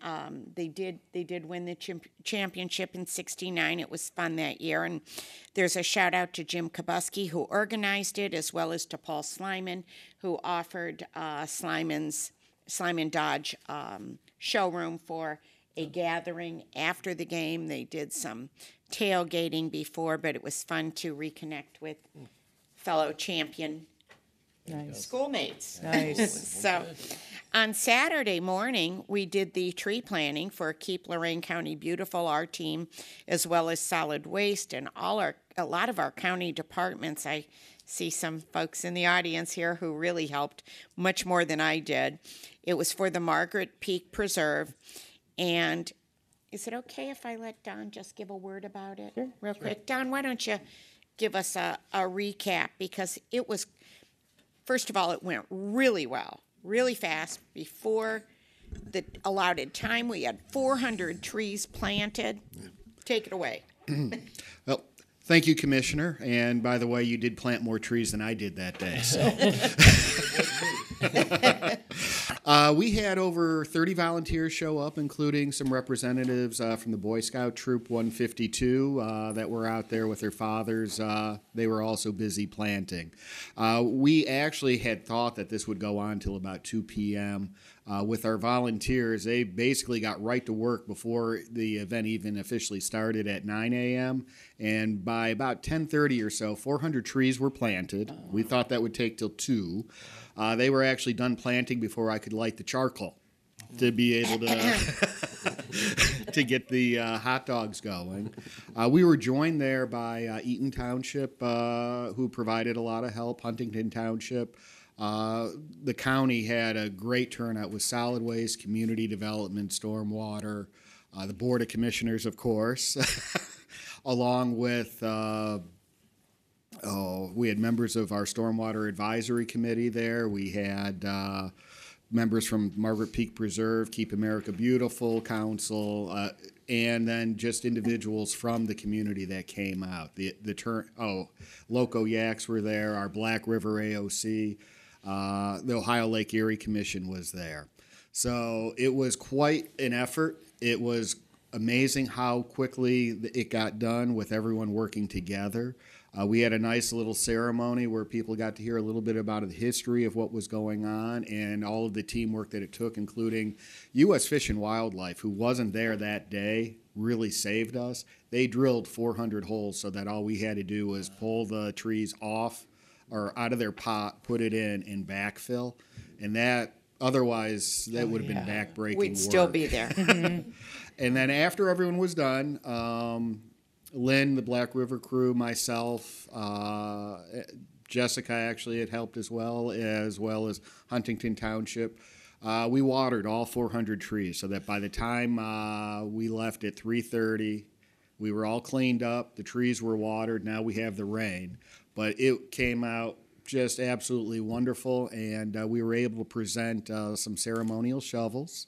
they did win the championship in 69. It was fun that year, and there's a shout out to Jim Kokoski, who organized it, as well as to Paul Slyman, who offered Slyman Dodge showroom for a gathering after the game. They did some tailgating before, but it was fun to reconnect with fellow champion schoolmates. Nice. So on Saturday morning, we did the tree planting for Keep Lorain County Beautiful, our team, as well as solid waste and a lot of our county departments. I see some folks in the audience here who really helped much more than I did. It was for the Margaret Peake Preserve. And is it okay if I let Don just give a word about it real quick? Don, why don't you give us a recap, because it was, first of all, it went really well, really fast. Before the allotted time, we had 400 trees planted. Take it away. Well, thank you, Commissioner. And by the way, you did plant more trees than I did that day. So. We had over 30 volunteers show up, including some representatives from the Boy Scout Troop 152 that were out there with their fathers. They were also busy planting. We actually had thought that this would go on till about 2 p.m. With our volunteers, they basically got right to work before the event even officially started at 9 a.m. And by about 10:30 or so, 400 trees were planted. We thought that would take till 2. They were actually done planting before I could light the charcoal to be able to get the hot dogs going. We were joined there by Eaton Township, who provided a lot of help, Huntington Township. The county had a great turnout with solid waste, community development, stormwater, the Board of Commissioners, of course, along with we had members of our Stormwater Advisory Committee there. We had members from Margaret Peake Preserve, Keep America Beautiful Council, and then just individuals from the community that came out. Loco Yaks were there, our Black River AOC, the Ohio Lake Erie Commission was there. So it was quite an effort. It was amazing how quickly it got done with everyone working together. We had a nice little ceremony where people got to hear a little bit about the history of what was going on and all of the teamwork that it took, including U.S. Fish and Wildlife, who wasn't there that day, really saved us. They drilled 400 holes so that all we had to do was pull the trees off or out of their pot, put it in, and backfill. And that, otherwise, that would have been backbreaking We'd work. still be there. And then after everyone was done, Lynn, the Black River crew, myself, Jessica actually had helped as well as Huntington Township. We watered all 400 trees so that by the time we left at 3:30, we were all cleaned up. The trees were watered. Now we have the rain. But it came out just absolutely wonderful, and we were able to present some ceremonial shovels.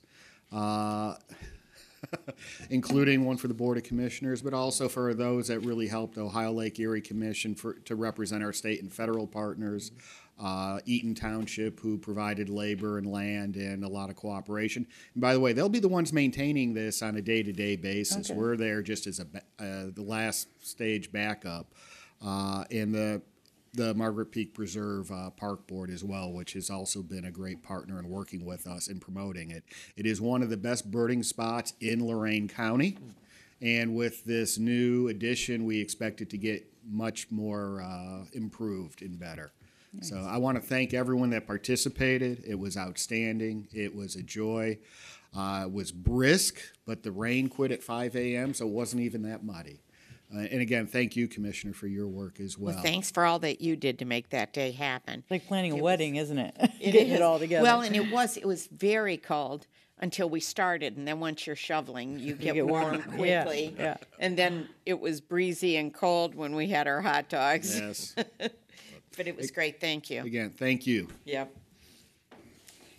Including one for the Board of Commissioners, but also for those that really helped Ohio Lake Erie Commission to represent our state and federal partners, Eaton Township, who provided labor and land and a lot of cooperation. And by the way, they'll be the ones maintaining this on a day-to-day basis. Okay. We're there just as the last stage backup, and the Margaret Peake Preserve Park Board as well, which has also been a great partner in working with us in promoting it. It is one of the best birding spots in Lorain County, and with this new addition, we expect it to get much more improved and better. So I want to thank everyone that participated. It was outstanding. It was a joy. It was brisk, but the rain quit at 5 a.m., so it wasn't even that muddy. And again, thank you, Commissioner, for your work as well. Well, thanks for all that you did to make that day happen. Like planning a It wedding, isn't it? It Getting is. it all together. Well, and it was very cold until we started, and then once you're shoveling, you get warm quickly. Yeah. And then it was breezy and cold when we had our hot dogs. Yes. But it was great, thank you. Again, thank you. Yep.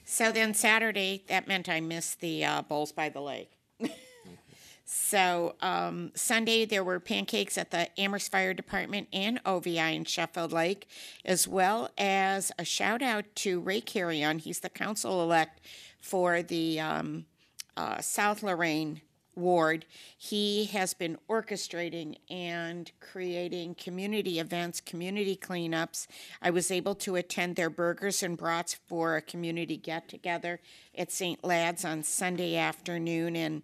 So then Saturday, that meant I missed the Bowls by the Lake. So Sunday, there were pancakes at the Amherst Fire Department and OVI in Sheffield Lake, as well as a shout out to Ray Carrion. He's the council-elect for the South Lorain ward. He has been orchestrating and creating community events, community cleanups. I was able to attend their burgers and brats for a community get-together at St. Lad's on Sunday afternoon, and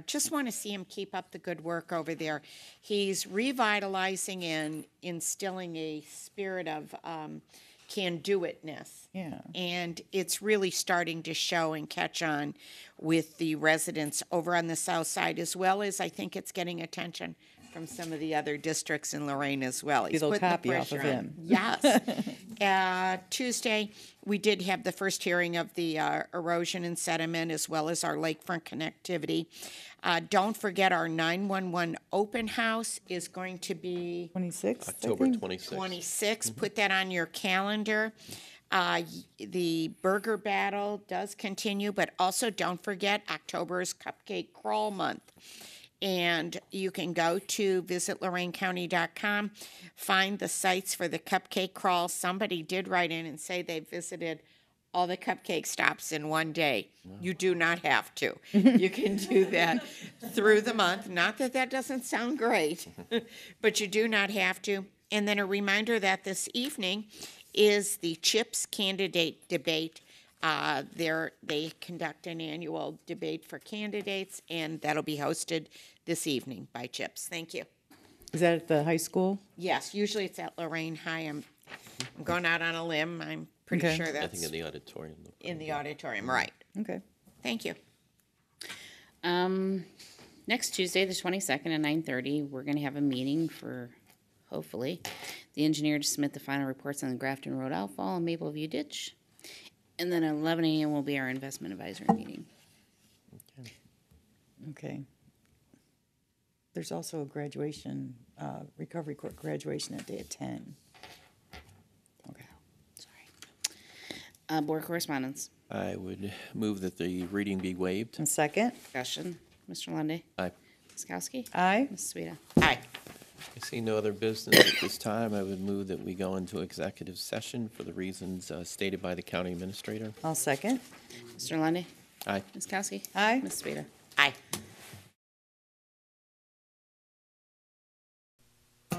just want to see him keep up the good work over there. He's revitalizing and instilling a spirit of can-do-itness. Yeah. And it's really starting to show and catch on with the residents over on the south side, as well as I think it's getting attention from some of the other districts in Lorain as well. He's Get a little putting the copy off of pressure on. him. Yes. Tuesday, we did have the first hearing of the erosion and sediment, as well as our lakefront connectivity. Don't forget our 911 open house is going to be 26th, October 26th. 26. Put that on your calendar. The burger battle does continue, but also don't forget October is Cupcake Crawl Month. And you can go to visitloraincounty.com, find the sites for the cupcake crawl. Somebody did write in and say they visited all the cupcake stops in one day. Wow. You do not have to. You can do that through the month. Not that that doesn't sound great, but you do not have to. And then a reminder that this evening is the CHIPS candidate debate. They conduct an annual debate for candidates, and that'll be hosted this evening by CHIPS. Thank you. Is that at the high school? Yes, usually it's at Lorain High. I'm going out on a limb. I'm pretty Okay. sure I that's think in the auditorium. in the auditorium. Right. Okay. Thank you. Next Tuesday, the 22nd at 9:30, we're going to have a meeting for, hopefully, the engineer to submit the final reports on the Grafton Road outfall and Maple View Ditch. And then at 11 a.m. will be our investment advisory meeting. Okay. There's also a graduation, recovery court graduation that day at 10. Okay, sorry. Board correspondence. I would move that the reading be waived. And second? Discussion. Mr. Lundy, Aye. Ms. Kowski. Aye. Ms. Sweda. Aye. I see no other business at this time. I would move that we go into executive session for the reasons stated by the county administrator. I'll second. Mr. Lundy, Aye. Ms. Kowski. Aye. Ms. Sweda. Aye.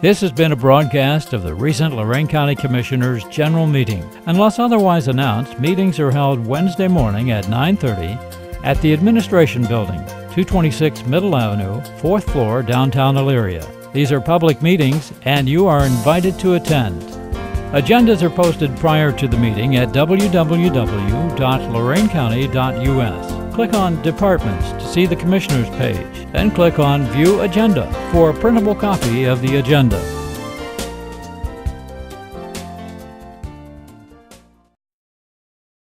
This has been a broadcast of the recent Lorain County Commissioners' General Meeting. Unless otherwise announced, meetings are held Wednesday morning at 9:30 at the Administration Building, 226 Middle Avenue, 4th floor, downtown Elyria. These are public meetings, and you are invited to attend. Agendas are posted prior to the meeting at www.loraincounty.us. Click on Departments to see the Commissioners page, then click on View Agenda for a printable copy of the agenda.